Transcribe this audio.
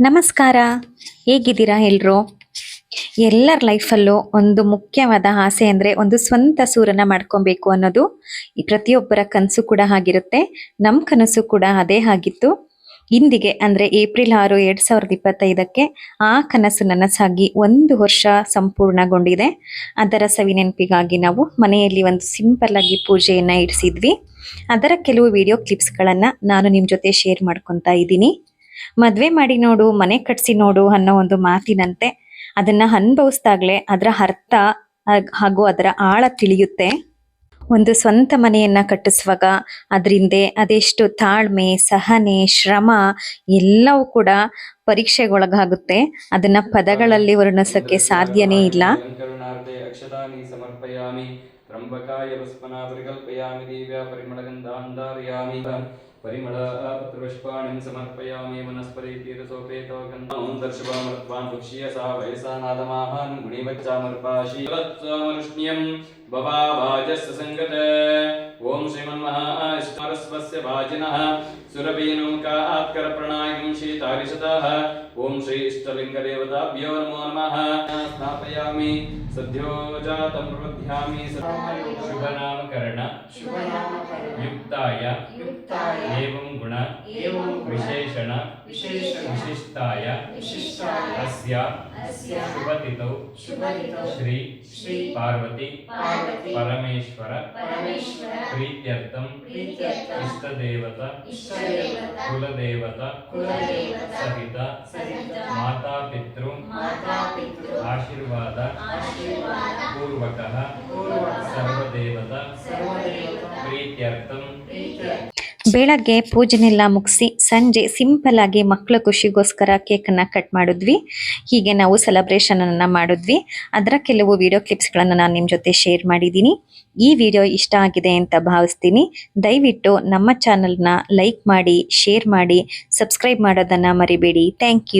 ನಮಸ್ಕಾರ. ಹೇಗಿದ್ದೀರಾ ಎಲ್ರು? ಎಲ್ಲರ ಲೈಫಲ್ಲೂ ಒಂದು ಮುಖ್ಯವಾದ ಆಸೆ ಅಂದರೆ ಒಂದು ಸ್ವಂತ ಸೂರನ್ನ ಮಾಡ್ಕೊಬೇಕು ಅನ್ನೋದು ಈ ಪ್ರತಿಯೊಬ್ಬರ ಕನಸು ಕೂಡ ಆಗಿರುತ್ತೆ. ನಮ್ಮ ಕನಸು ಕೂಡ ಅದೇ ಆಗಿತ್ತು. ಇಂದಿಗೆ ಅಂದರೆ ಏಪ್ರಿಲ್ 6, 2025ಕ್ಕೆ ಆ ಕನಸು ನನಸಾಗಿ 1 ವರ್ಷ ಸಂಪೂರ್ಣಗೊಂಡಿದೆ. ಅದರ ಸವಿನೆನಪಿಗಾಗಿ ನಾವು ಮನೆಯಲ್ಲಿ ಒಂದು ಸಿಂಪಲ್ ಆಗಿ ಪೂಜೆಯನ್ನು ಇಡಿಸಿದ್ವಿ. ಅದರ ಕೆಲವು ವಿಡಿಯೋ ಕ್ಲಿಪ್ಸ್ಗಳನ್ನು ನಾನು ನಿಮ್ಮ ಜೊತೆ ಶೇರ್ ಮಾಡ್ಕೊತಾ ಇದ್ದೀನಿ. ಮದ್ವೆ ಮಾಡಿ ನೋಡು, ಮನೆ ಕಟ್ಸಿ ನೋಡು ಅನ್ನೋ ಒಂದು ಮಾತಿನಂತೆ ಅದನ್ನ ಅನುಭವಿಸಿದಾಗ್ಲೇ ಅದರ ಅರ್ಥ ಹಾಗೂ ಅದರ ಆಳ ತಿಳಿಯುತ್ತೆ. ಒಂದು ಸ್ವಂತ ಮನೆಯನ್ನ ಕಟ್ಟಿಸುವಾಗ ಅದರಿಂದೆ ಅದೆಷ್ಟು ತಾಳ್ಮೆ, ಸಹನೆ, ಶ್ರಮ ಎಲ್ಲವೂ ಕೂಡ ಪರೀಕ್ಷೆಗೊಳಗಾಗುತ್ತೆ. ಅದನ್ನ ಪದಗಳಲ್ಲಿ ವರ್ಣಿಸೋಕೆ ಸಾಧ್ಯನೇ ಇಲ್ಲ. त्र्यंबकाय पुष्पनापरिकल्पयामि दिव्या परिमलगन्धान्धारयामि परिमलपत्रपुष्पाणिं समर्पयामि वनस्पति तीर्थसोपेतोगन्धं दर्शवामर्त्वान् पुक्ष्य सा वयसा नादमाहान् गुणिवच्चामर्पाशीवत्सामरुष्ण्यं भवाभाजस्य सङ्गते ओं श्रीमन्महाविष्णुरस्वस्य भाजिनः सुरभीनुकात्करप्रणायं शीतारिशतः ओं श्री इष्टलिङ्गदेवताभ्यो नमो नमः स्नापयामि सद्योजातं प्रबध्यामि शुभनामकरण युक्ताय एवं गुण विशेषण विशिष्टाय अस्य शुभतिथौ श्री पार्वती परमेश्वर प्रीत्यर्थं इष्टदेवता कुलदेवता सहित माता पितृ आशीर्वाद पूर्वकः सर्वदेवता प्रीत्यर्थं ಬೆಳಗ್ಗೆ ಪೂಜೆನೆಲ್ಲ ಮುಗಿಸಿ ಸಂಜೆ ಸಿಂಪಲ್ ಆಗಿ ಮಕ್ಕಳ ಖುಷಿಗೋಸ್ಕರ ಕೇಕನ್ನು ಕಟ್ ಮಾಡಿದ್ವಿ. ಹೀಗೆ ನಾವು ಸೆಲೆಬ್ರೇಷನ್ ಅನ್ನ ಮಾಡಿದ್ವಿ. ಅದರ ಕೆಲವು ವಿಡಿಯೋ ಕ್ಲಿಪ್ಸ್ಗಳನ್ನು ನಾನು ನಿಮ್ಮ ಜೊತೆ ಶೇರ್ ಮಾಡಿದ್ದೀನಿ. ಈ ವಿಡಿಯೋ ಇಷ್ಟ ಆಗಿದೆ ಅಂತ ಭಾವಿಸ್ತೀನಿ. ದಯವಿಟ್ಟು ನಮ್ಮ ಚಾನಲ್ನ ಲೈಕ್ ಮಾಡಿ, ಶೇರ್ ಮಾಡಿ, ಸಬ್ಸ್ಕ್ರೈಬ್ ಮಾಡೋದನ್ನ ಮರಿಬೇಡಿ. Thank you.